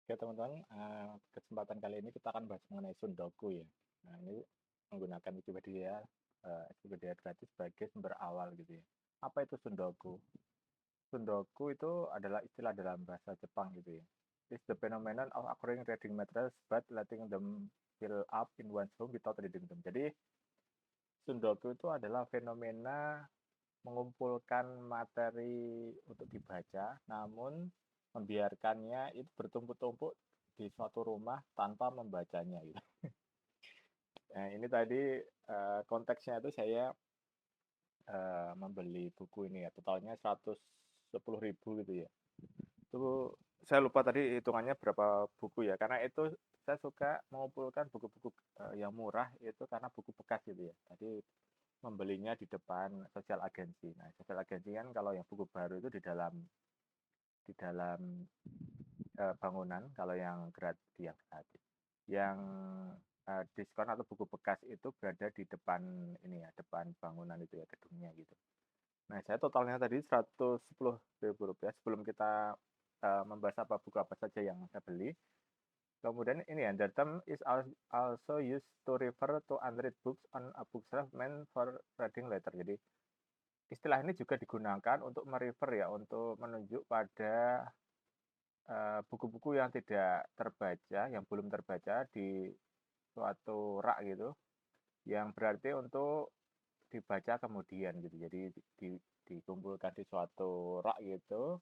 Oke teman-teman, kesempatan kali ini kita akan bahas mengenai Sundoku ya. Nah ini menggunakan Wikipedia gratis sebagai sumber awal gitu ya. Apa itu Sundoku? Sundoku itu adalah istilah dalam bahasa Jepang gitu ya. It's the phenomenon of acquiring reading materials but letting them fill up in one's home without reading them. Jadi Sundoku itu adalah fenomena mengumpulkan materi untuk dibaca, namun membiarkannya itu bertumpuk-tumpuk di suatu rumah tanpa membacanya gitu. Nah, ini tadi konteksnya itu saya membeli buku ini ya, totalnya 110.000 gitu ya. Itu saya lupa tadi hitungannya berapa buku ya, karena itu saya suka mengumpulkan buku-buku yang murah itu karena buku bekas gitu ya. Tadi membelinya di depan sosial agensi. Nah, sosial agensi kan kalau yang buku baru itu di dalam bangunan, kalau yang gratis. Yang diskon atau buku bekas itu berada di depan ini ya, depan bangunan itu ya, gedungnya gitu. Nah, saya totalnya tadi 110.000 rupiah sebelum kita membahas buku apa saja yang saya beli. Kemudian ini ya, the term is also used to refer to unread books on a bookshelf meant for reading later. Jadi istilah ini juga digunakan untuk merefer ya, untuk menunjuk pada buku-buku yang tidak terbaca, yang belum terbaca di suatu rak gitu, yang berarti untuk dibaca kemudian gitu. Jadi dikumpulkan di suatu rak gitu,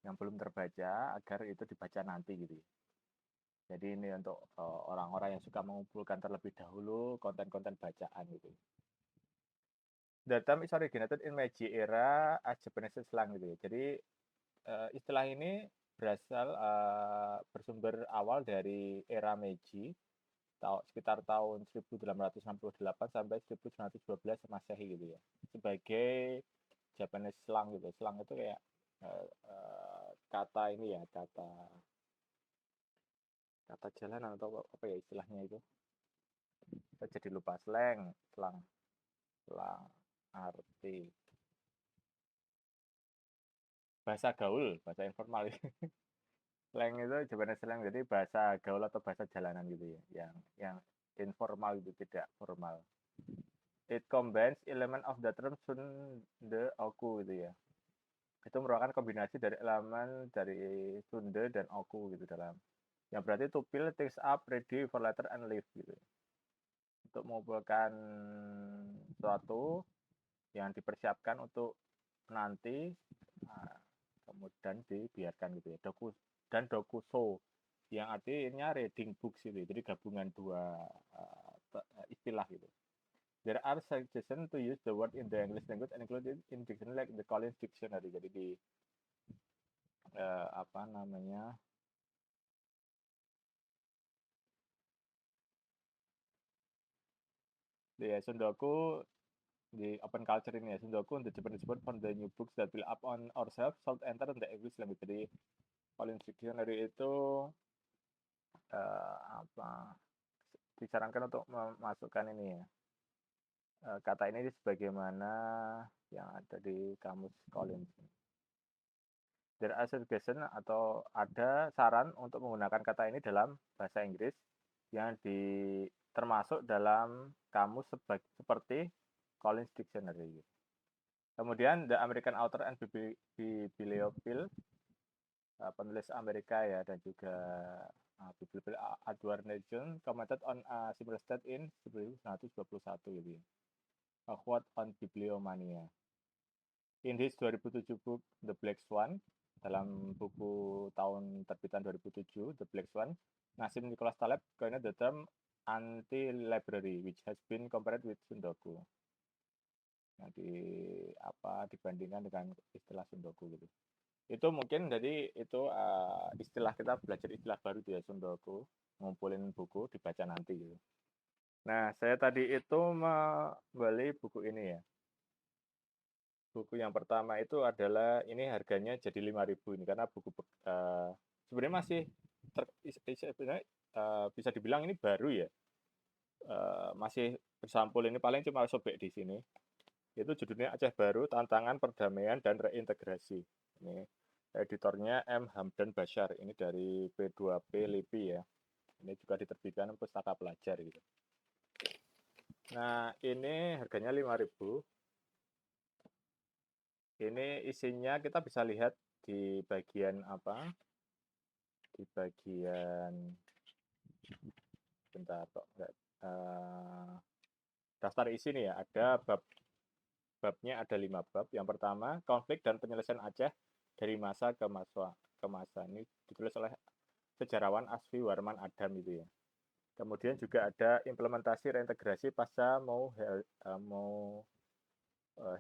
yang belum terbaca agar itu dibaca nanti gitu. Jadi ini untuk orang-orang yang suka mengumpulkan terlebih dahulu konten-konten bacaan gitu. The term is originated in Meiji era as Japanese slang gitu ya. Jadi istilah ini bersumber awal dari era Meiji sekitar tahun 1868 sampai 1912 Masehi gitu ya. Sebagai Japanese slang gitu. Slang itu kayak kata ini ya, kata jalan atau apa ya istilahnya itu. Saya jadi lupa slang arti bahasa gaul, bahasa informal. Slang itu Japanese slang, jadi bahasa gaul atau bahasa jalanan gitu ya, yang informal itu tidak formal. It combines element of the term sunde oku gitu ya. Itu merupakan kombinasi dari elemen dari sunde dan oku gitu dalam. Yang berarti to fill things up ready for later and leave gitu. Untuk mengumpulkan sesuatu yang dipersiapkan untuk nanti, nah, kemudian dibiarkan gitu ya. Dokuso yang artinya reading books gitu. Jadi gabungan dua istilah gitu. There are suggestions to use the word in the English language and included in dictionary like the Collins Dictionary. Jadi di apa namanya, di Sundoku, di open culture ini ya, Sundoku the Japanese word for the new books that will up on ourselves should enter the English language. Jadi Collins Dictionary itu apa disarankan untuk memasukkan ini ya, kata ini sebagaimana yang ada di kamus Collins. There are suggestion atau ada saran untuk menggunakan kata ini dalam bahasa Inggris yang termasuk dalam kamus seperti Collins Dictionary. Kemudian The American Author and Bibliophile, penulis Amerika ya, dan juga Bibliophile Edward Nation commented on a similar state in 1921 gitu ya. A quote on bibliomania. In his 2007 book The Black Swan, dalam buku tahun terbitan 2007 The Black Swan, Nassim Nicholas Taleb coined the term anti-library, which has been compared with Sundoku. Nah, dibandingkan dengan istilah Sundoku gitu. Itu mungkin jadi itu istilah kita belajar istilah baru ya, Sundoku, ngumpulin buku dibaca nanti gitu. Nah, saya tadi itu membeli buku ini ya. Buku yang pertama itu adalah ini harganya jadi 5.000 ini karena buku sebenarnya masih sebenarnya bisa dibilang ini baru ya. Masih bersampul, ini paling cuma sobek di sini. Itu judulnya Aceh Baru, Tantangan Perdamaian dan Reintegrasi. Ini Editornya M. Hamdan Bashar. Ini dari P2P LIPI ya. Ini juga diterbitkan Pustaka Pelajar gitu. Nah, ini harganya 5.000. Ini isinya kita bisa lihat di bagian apa? Di bagian bentar kok enggak daftar isi nih ya. Ada babnya ada 5 bab. Yang pertama, konflik dan penyelesaian Aceh dari masa ke masa. Ini ditulis oleh sejarawan Asfi Warman Adam itu ya. Kemudian juga ada implementasi reintegrasi pasca mau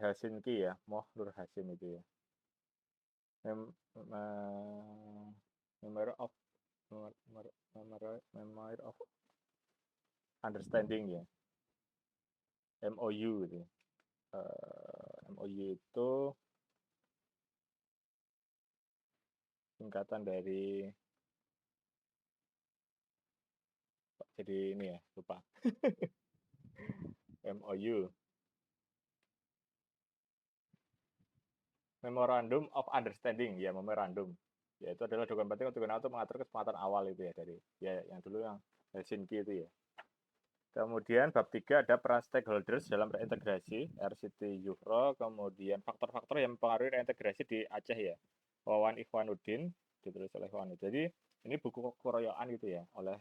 Helsinki ya, Moh Nur Hasim itu ya. Memory of Memory of Understanding ya, MOU gitu. MOU itu singkatan dari jadi ini ya, lupa. MOU, Memorandum of Understanding ya, memorandum. Ya itu adalah dokumen penting untuk mengatur kesepakatan awal itu ya dari ya yang dulu yang Helsinki itu ya. Kemudian bab 3 ada peran stakeholders dalam reintegrasi RCT Yuhro, kemudian faktor-faktor yang mempengaruhi reintegrasi di Aceh ya. Wawan Ikhwanuddin ditulis oleh Ikhwanuddin. Jadi ini buku keroyokan gitu ya oleh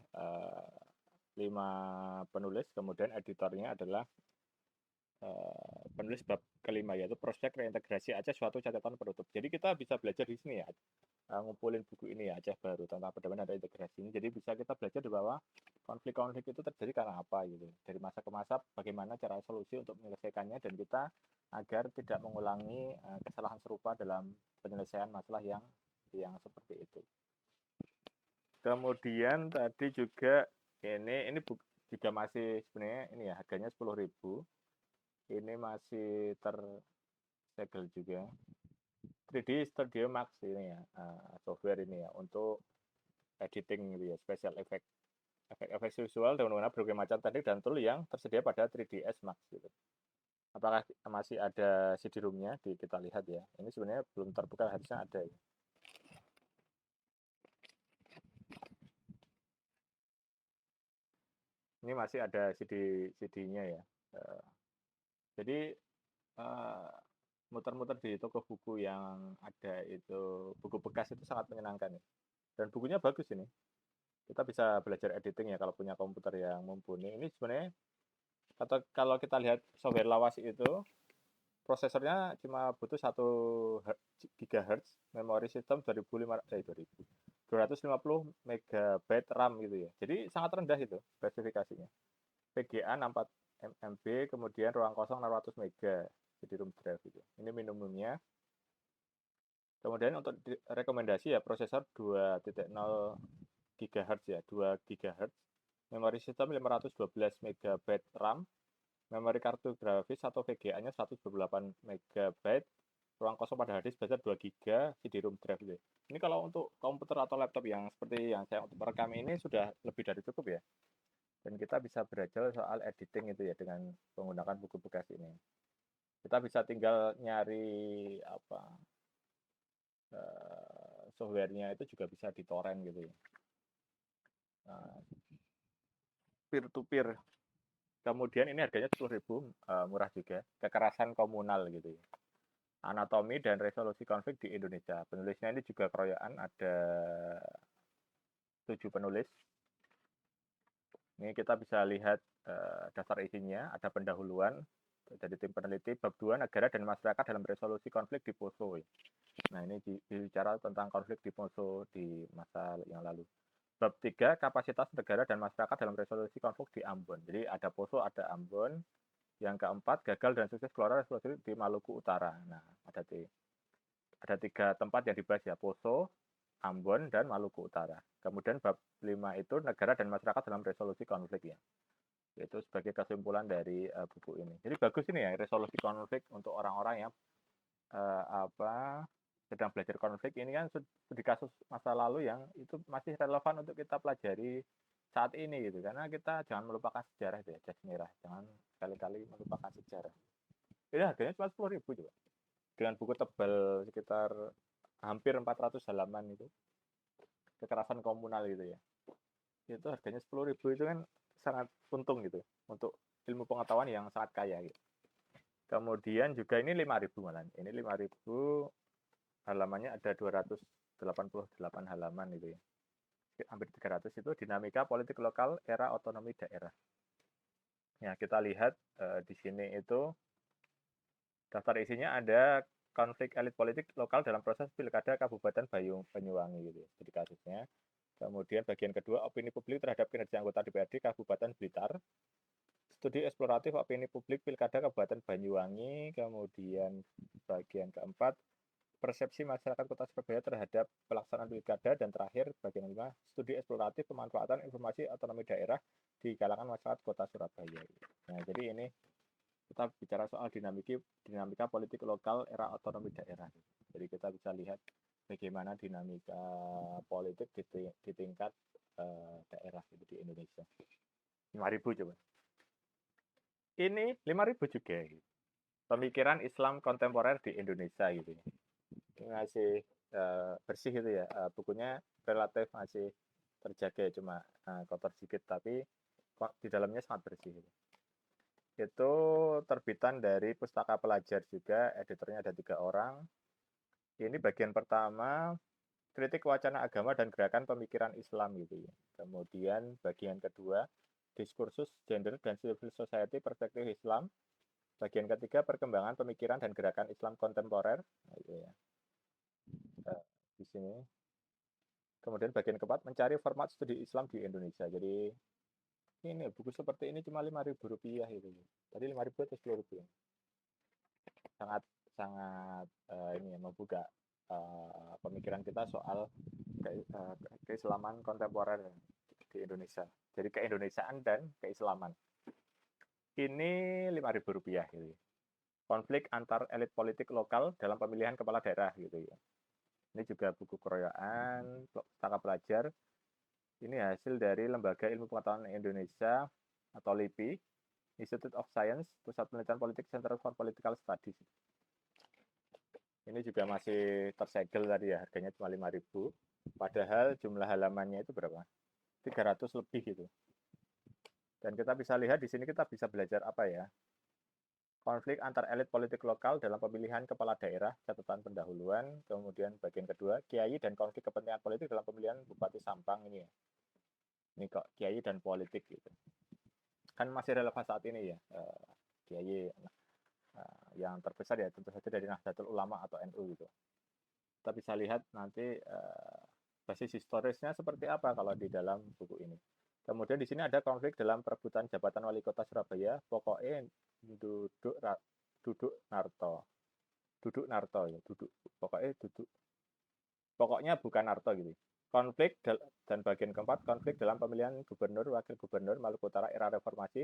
5 penulis, kemudian editornya adalah penulis bab kelima yaitu prospek reintegrasi Aceh suatu catatan penutup. Jadi kita bisa belajar di sini ya, ngumpulin buku ini ya, Aceh Baru tentang perdamaian dan integrasi ini. Jadi bisa kita belajar di bawah konflik-konflik itu terjadi karena apa gitu. Dari masa ke masa bagaimana cara solusi untuk menyelesaikannya dan kita agar tidak mengulangi kesalahan serupa dalam penyelesaian masalah yang seperti itu. Kemudian tadi juga ini juga masih sebenarnya ini ya harganya 10.000. Ini masih tersegel juga 3D Studio Max ini ya, software ini ya untuk editing gitu ya, special effect efek visual dan menggunakan berbagai macam teknik dan tool yang tersedia pada 3ds Max gitu. Apakah masih ada CD-ROM-nya? Kita lihat ya. Ini sebenarnya belum terbuka, harusnya ada ya. Ini masih ada CD-nya ya. Jadi muter-muter di toko buku yang ada itu, buku bekas itu sangat menyenangkan ya. Dan bukunya bagus ini. Kita bisa belajar editing ya kalau punya komputer yang mumpuni. Ini sebenarnya kalau kita lihat software lawas itu prosesornya cuma butuh 1 GHz, memori sistem 250 MB RAM gitu ya. Jadi sangat rendah itu spesifikasinya. VGA 64 MB, kemudian ruang kosong 600 MB jadi room drive itu. Ini minimumnya. Kemudian untuk rekomendasi ya prosesor 2.0 GHz ya, 2 GHz. Memori sistem 512 MB RAM, memori kartu grafis atau VGA-nya 128 MB, ruang kosong pada hard disk sebesar 2 GB, CD-ROM drive gitu. Ini kalau untuk komputer atau laptop yang seperti yang saya untuk merekam ini sudah lebih dari cukup ya. Dan kita bisa belajar soal editing itu ya dengan menggunakan buku bekas ini. Kita bisa tinggal nyari apa softwarenya itu juga bisa di torrent gitu ya. Peer to peer. Kemudian ini harganya 10.000, murah juga. Kekerasan komunal gitu ya. Anatomi dan resolusi konflik di Indonesia. Penulisnya ini juga keroyokan, ada 7 penulis. Ini kita bisa lihat daftar isinya, ada pendahuluan dari tim peneliti, bab 2 negara dan masyarakat dalam resolusi konflik di Poso. Nah, ini bicara tentang konflik di Poso di masa yang lalu. Bab 3 kapasitas negara dan masyarakat dalam resolusi konflik di Ambon. Jadi ada Poso, ada Ambon. Yang keempat, gagal dan sukses keluar resolusi di Maluku Utara. Nah, ada 3 tempat yang dibahas ya, Poso, Ambon, dan Maluku Utara. Kemudian bab 5 itu negara dan masyarakat dalam resolusi konflik ya. Itu sebagai kesimpulan dari buku ini. Jadi bagus ini ya, resolusi konflik untuk orang-orang yang sedang belajar konflik. Ini kan di kasus masa lalu yang itu masih relevan untuk kita pelajari saat ini gitu. Karena kita jangan melupakan sejarah ya, jas merah. Jangan sekali-kali melupakan sejarah. Ini harganya cuma 10.000 juga. Dengan buku tebal sekitar hampir 400 halaman itu, kekerasan komunal gitu ya. Itu harganya 10.000 itu kan sangat untung gitu untuk ilmu pengetahuan yang sangat kaya gitu. Kemudian juga ini 5.000 malah. Ini 5.000 halamannya ada 288 halaman gitu ya. Hampir 300 itu dinamika politik lokal era otonomi daerah. Ya, kita lihat di sini itu daftar isinya ada konflik elit politik lokal dalam proses pilkada Kabupaten Banyuwangi gitu. Jadi kasusnya. Kemudian bagian kedua, opini publik terhadap kinerja anggota DPRD Kabupaten Blitar. Studi eksploratif opini publik pilkada Kabupaten Banyuwangi. Kemudian bagian keempat, persepsi masyarakat Kota Surabaya terhadap pelaksanaan pilkada. Dan terakhir, bagian kelima, studi eksploratif pemanfaatan informasi otonomi daerah di kalangan masyarakat Kota Surabaya. Nah, jadi ini kita bicara soal dinamika politik lokal era otonomi daerah. Jadi kita bisa lihat bagaimana dinamika politik di tingkat daerah itu di Indonesia. 5.000 coba. Ini 5.000 juga. Gitu. Pemikiran Islam kontemporer di Indonesia gitu. Ini masih bersih itu ya. Bukunya relatif masih terjaga, cuma kotor sedikit, tapi di dalamnya sangat bersih. Gitu. Itu terbitan dari Pustaka Pelajar juga, editornya ada 3 orang. Ini bagian pertama, kritik wacana agama dan gerakan pemikiran Islam gitu ya. Kemudian bagian kedua, diskursus gender dan civil society perspektif Islam. Bagian ketiga, perkembangan pemikiran dan gerakan Islam kontemporer. Nah, gitu ya. Di sini. Kemudian bagian keempat, mencari format studi Islam di Indonesia. Jadi ini buku seperti ini cuma 5.000 rupiah itu. Tadi 5.000 atau 10.000. Sangat sangat ini ya, membuka pemikiran kita soal keislaman kontemporer di Indonesia. Jadi keindonesiaan dan keislaman. Ini 5.000 rupiah gitu. Konflik antar elit politik lokal dalam pemilihan kepala daerah gitu ya. Ini juga buku keroyokan, Pustaka Pelajar. Ini hasil dari Lembaga Ilmu Pengetahuan Indonesia atau LIPI, Institute of Science, Pusat Penelitian Politik, Center for Political Studies. Ini juga masih tersegel tadi ya, harganya cuma 5.000. Padahal jumlah halamannya itu berapa? 300 lebih gitu. Dan kita bisa lihat di sini kita bisa belajar apa ya? Konflik antar elit politik lokal dalam pemilihan kepala daerah, catatan pendahuluan. Kemudian bagian kedua, kiai dan konflik kepentingan politik dalam pemilihan Bupati Sampang ini ya. Ini kok kiai dan politik gitu. Kan masih relevan saat ini ya, kiai yang terbesar ya tentu saja dari Nahdlatul Ulama atau NU gitu. Kita bisa lihat nanti basis historisnya seperti apa kalau di dalam buku ini. Kemudian di sini ada konflik dalam perebutan jabatan wali kota Surabaya, pokoknya duduk Narto. Duduk Narto ya, pokoknya bukan Narto gitu. Konflik dan bagian keempat, konflik dalam pemilihan gubernur, wakil gubernur Maluku Utara era reformasi,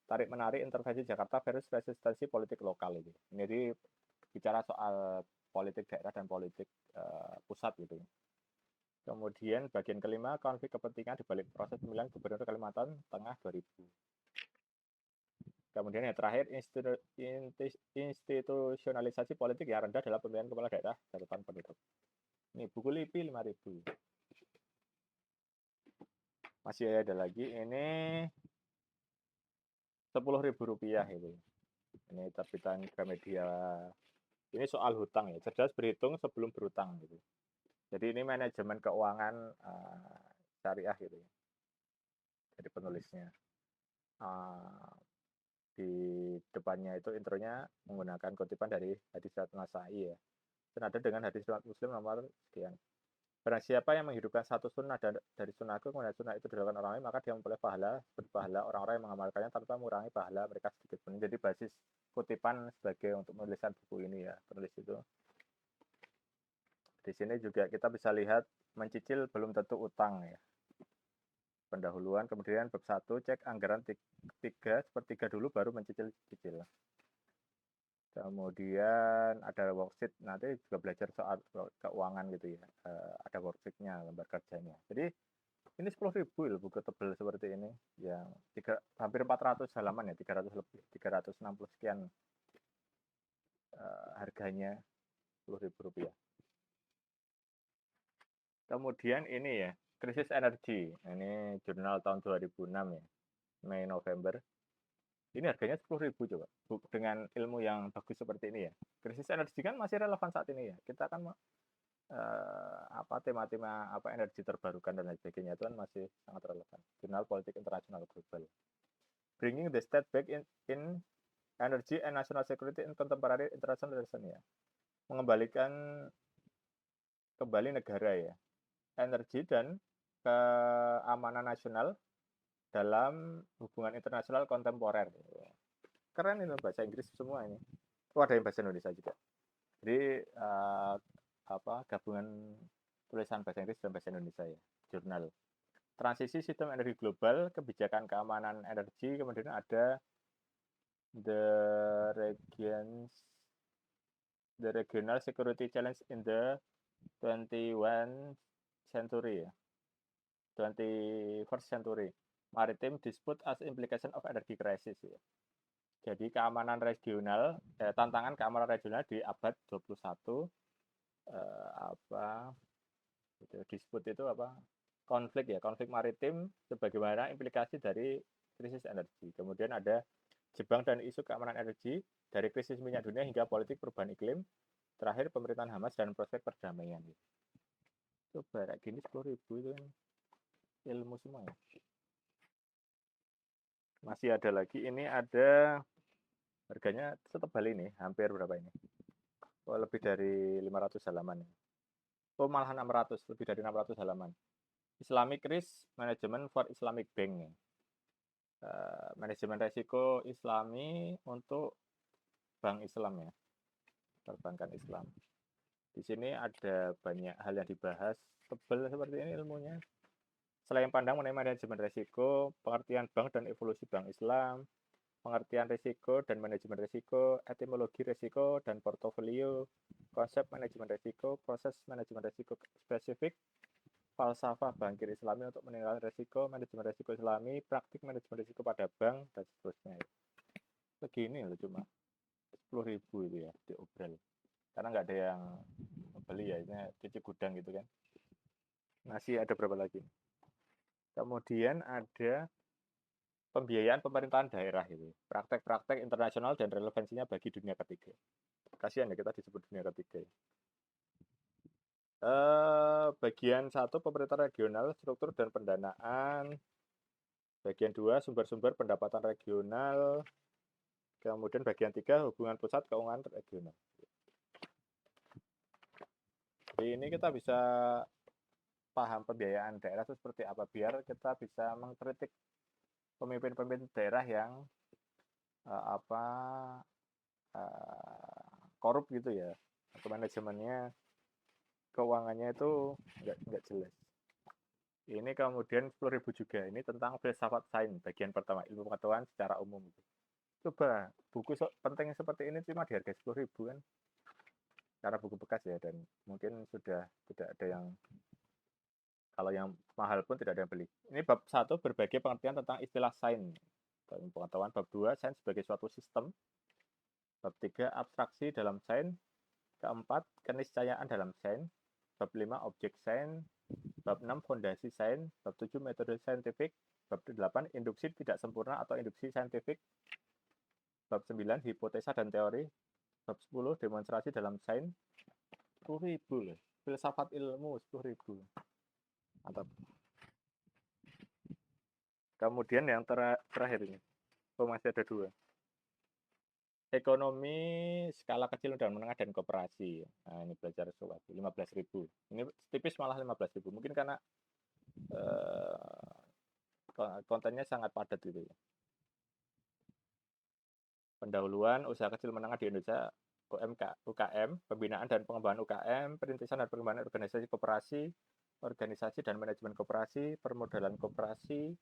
tarik menarik intervensi Jakarta versus resistensi politik lokal itu. Ini bicara soal politik daerah dan politik pusat gitu. Kemudian bagian kelima, konflik kepentingan di balik proses pemilihan gubernur Kalimantan Tengah 2000. Kemudian yang terakhir, institusionalisasi politik yang rendah dalam pemilihan kepala daerah, catatan penutup. Ini buku LIPI 5.000. Masih ada lagi, ini 10.000 rupiah itu. Ini terbitan Gramedia. Ini soal hutang ya, cerdas berhitung sebelum berhutang gitu. Jadi ini manajemen keuangan syariah gitu ya. Jadi penulisnya. Di depannya itu intronya menggunakan kutipan dari hadis riwayat Nasai ya. Senada dengan hadis riwayat Muslim nomor sekian. Barang siapa yang menghidupkan satu sunnah dari sunnahku, kemudian sunnah itu dilakukan orang lain, maka dia memperoleh pahala seperti pahala orang-orang yang mengamalkannya tanpa mengurangi pahala mereka sedikit pun. Jadi basis kutipan sebagai untuk menuliskan buku ini ya, penulis itu. Di sini juga kita bisa lihat mencicil belum tentu utang ya. Pendahuluan, kemudian bab 1 cek anggaran 3 sepertiga dulu baru mencicil-cicil. Kemudian ada worksheet, nanti juga belajar soal keuangan gitu ya. Ada worksheetnya, lembar kerjanya. Jadi ini 10.000 buku tebel seperti ini yang hampir 400 halaman ya, 300 lebih, 360 sekian harganya 10.000 rupiah. Kemudian ini ya, krisis energi. Ini jurnal tahun 2006 ya, Mei November. Ini harganya 10.000 coba. Dengan ilmu yang bagus seperti ini ya. Krisis energi kan masih relevan saat ini ya. Kita kan tema-tema energi terbarukan dan lain sebagainya itu kan masih sangat relevan. Jurnal Politik Internasional Global. Bringing the state back in energy and national security in contemporary international relation ya. Mengembalikan kembali negara ya, energi dan keamanan nasional dalam hubungan internasional kontemporer. Keren ini bahasa Inggris semua ini. Oh, ada yang bahasa Indonesia juga. Jadi gabungan tulisan bahasa Inggris dan bahasa Indonesia ya, jurnal. Transisi sistem energi global, kebijakan keamanan energi, kemudian ada the regional security challenge in the 21st century ya. 21st century. Maritime dispute as implication of energy crisis ya. Jadi keamanan regional, tantangan keamanan regional di abad 21 dispute itu konflik ya, konflik maritim sebagaimana implikasi dari krisis energi. Kemudian ada Jepang dan isu keamanan energi dari krisis minyak dunia hingga politik perubahan iklim. Terakhir pemerintahan Hamas dan prospek perdamaian. Coba kayak gini 10.000 itu kan ilmu semua ya. Masih ada lagi, ini ada harganya setebal ini, hampir berapa ini? Oh, lebih dari 500 halaman. Oh, malah 600, lebih dari 600 halaman. Islamic Risk Management for Islamic Bank. Manajemen resiko Islami untuk bank Islam ya, perbankan Islam. Di sini ada banyak hal yang dibahas, tebal seperti ini ilmunya. Selain pandang mengenai manajemen resiko, pengertian bank dan evolusi bank Islam, pengertian risiko dan manajemen risiko, etimologi risiko dan portofolio, konsep manajemen risiko, proses manajemen risiko spesifik, falsafah bankir Islami untuk menilai risiko, manajemen risiko Islami, praktik manajemen risiko pada bank, dan seterusnya. Begini loh cuma 10.000 itu ya diobral. Karena nggak ada yang beli ya, ini cuci gudang gitu kan. Masih ada berapa lagi? Kemudian ada pembiayaan pemerintahan daerah itu, praktek-praktek internasional dan relevansinya bagi dunia ketiga. Kasihan ya kita disebut dunia ketiga. Bagian 1 pemerintah regional, struktur dan pendanaan. Bagian 2 sumber-sumber pendapatan regional. Kemudian bagian 3 hubungan pusat keuangan regional. Jadi ini kita bisa paham pembiayaan daerah itu seperti apa biar kita bisa mengkritik pemimpin-pemimpin daerah yang korup gitu ya, atau manajemennya keuangannya itu nggak jelas. Ini kemudian 10.000 juga, ini tentang filsafat sains bagian pertama, ilmu pengetahuan secara umum. Coba buku penting seperti ini cuma di harga 10.000 kan, karena buku bekas ya, dan mungkin sudah tidak ada yang, kalau yang mahal pun tidak ada yang beli. Ini bab 1 berbagai pengertian tentang istilah sains, pengetahuan. Bab 2 sains sebagai suatu sistem. Bab 3 abstraksi dalam sains. Keempat keniscayaan dalam sains. Bab 5 objek sains. Bab 6 fondasi sains. Bab 7 metode saintifik. Bab 8 induksi tidak sempurna atau induksi saintifik. Bab 9 hipotesa dan teori. Bab 10 demonstrasi dalam sains. 10.000 loh. Filsafat ilmu 10.000. Mantap. Kemudian yang terakhir ini, masih ada 2. Ekonomi skala kecil dan menengah dan koperasi. Nah, ini belajar sesuatu 15.000. Ini tipis malah 15.000. Mungkin karena kontennya sangat padat gitu ya. Pendahuluan usaha kecil menengah di Indonesia, UKM, pembinaan dan pengembangan UKM, perintisan dan pengembangan organisasi koperasi, organisasi dan manajemen koperasi, permodalan koperasi,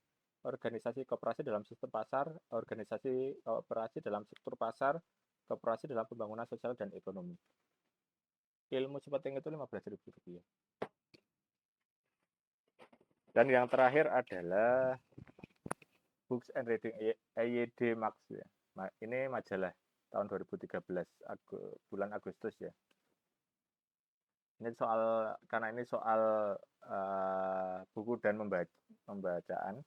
organisasi koperasi dalam sistem pasar, organisasi koperasi dalam struktur pasar, koperasi dalam pembangunan sosial dan ekonomi. Ilmu seperti itu 15.000 rupiah. Dan yang terakhir adalah Books and Reading EYD Max ya. Ini majalah tahun 2013 bulan Agustus ya. Ini karena ini soal buku dan pembacaan,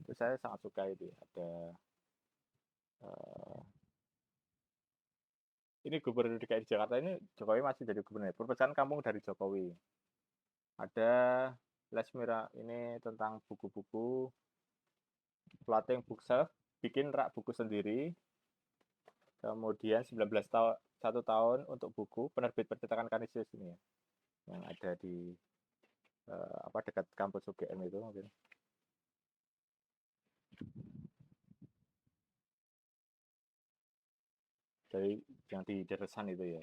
itu saya sangat suka itu ya. Ada uh, ini Gubernur DKI Jakarta ini Jokowi masih jadi gubernur. Perpecahan kampung dari Jokowi. Ada Lesmira ini tentang buku-buku Floating Bookshelf, bikin rak buku sendiri. Kemudian 19 tahun 1 tahun untuk buku penerbit percetakan Kanisius ini ya, yang ada di dekat kampus UGM itu mungkin. Dari yang di Deresan itu ya,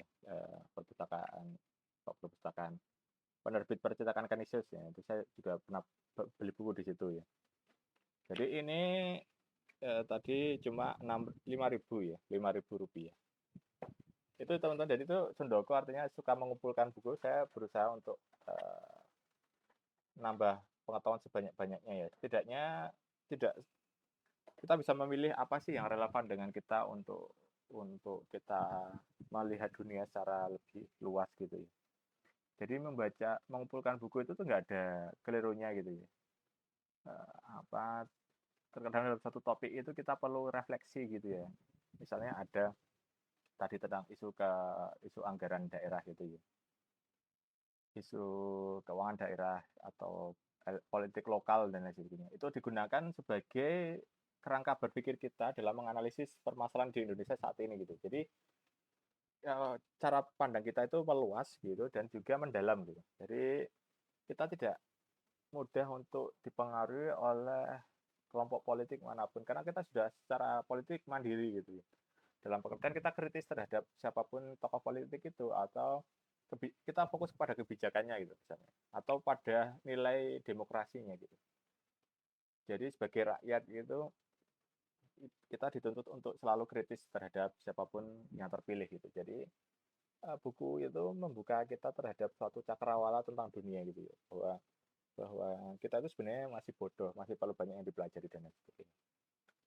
perpustakaan penerbit percetakan Kanisius ya, itu saya juga pernah beli buku di situ ya. Jadi ini tadi cuma 5.000 ya, 5.000 rupiah. Itu teman-teman, jadi itu Sundoko artinya suka mengumpulkan buku. Saya berusaha untuk nambah pengetahuan sebanyak-banyaknya ya. Setidaknya tidak kita bisa memilih apa sih yang relevan dengan kita untuk kita melihat dunia secara lebih luas gitu ya. Jadi mengumpulkan buku itu tuh nggak ada kelirunya gitu ya. Apa terkadang dalam satu topik itu kita perlu refleksi gitu ya. Misalnya ada tadi tentang isu anggaran daerah gitu ya, isu keuangan daerah atau politik lokal dan lain sebagainya. Itu digunakan sebagai kerangka berpikir kita dalam menganalisis permasalahan di Indonesia saat ini gitu. Jadi cara pandang kita itu meluas gitu dan juga mendalam gitu. Jadi kita tidak mudah untuk dipengaruhi oleh kelompok politik manapun karena kita sudah secara politik mandiri gitu. Dalam pengertian kita kritis terhadap siapapun tokoh politik itu, atau kita fokus pada kebijakannya gitu misalnya, atau pada nilai demokrasinya gitu. Jadi sebagai rakyat itu kita dituntut untuk selalu kritis terhadap siapapun yang terpilih gitu. Jadi buku itu membuka kita terhadap suatu cakrawala tentang dunia gitu ya, bahwa kita itu sebenarnya masih bodoh, masih perlu banyak yang dipelajari dan lain sebagainya.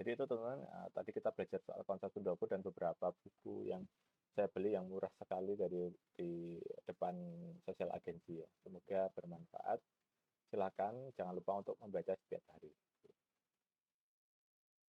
Jadi itu teman-teman, tadi kita belajar soal konsep Sundoko dan beberapa buku yang saya beli yang murah sekali dari di depan sosial agensi ya. Semoga bermanfaat. Silakan jangan lupa untuk membaca setiap